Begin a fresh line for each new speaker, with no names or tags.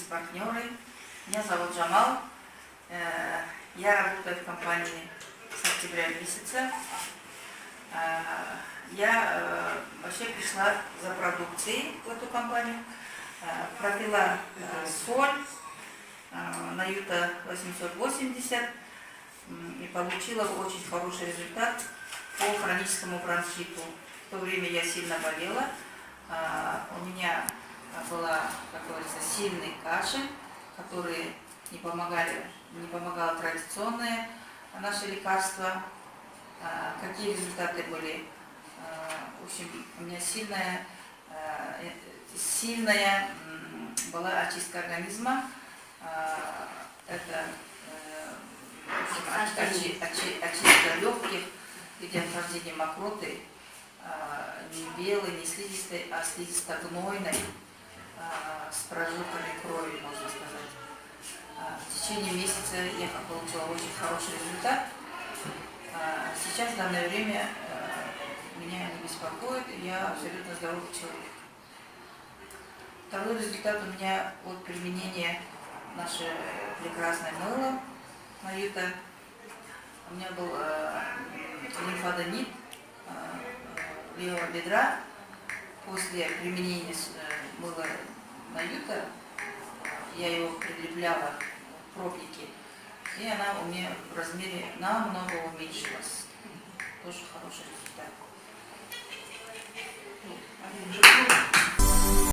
бизнес-партнеры. Меня зовут Джамал. Я работаю в компании с октября месяца. Я вообще пришла за продукцией в эту компанию. Пропила соль Наюта 880 и получила очень хороший результат по хроническому бронхиту. В то время я сильно болела. У меня была, как говорится, сильный кашель, который не помогало традиционное наше лекарство. Какие результаты были? В общем, у меня сильная была очистка организма. Это очистка легких, где вхождение мокроты, не белой, не слизистой, а слизисто-гнойной, с прожилками крови, можно сказать. В течение месяца я получила очень хороший результат. Сейчас, в данное время, меня не беспокоит, я абсолютно здоровый человек. Второй результат у меня от применения наше прекрасное мыло Наюта. У меня был лимфоденит левого бедра. После применения мыла Наюта я его прилепляла к пробнике, и она у меня в размере намного уменьшилась. Тоже хороший результат.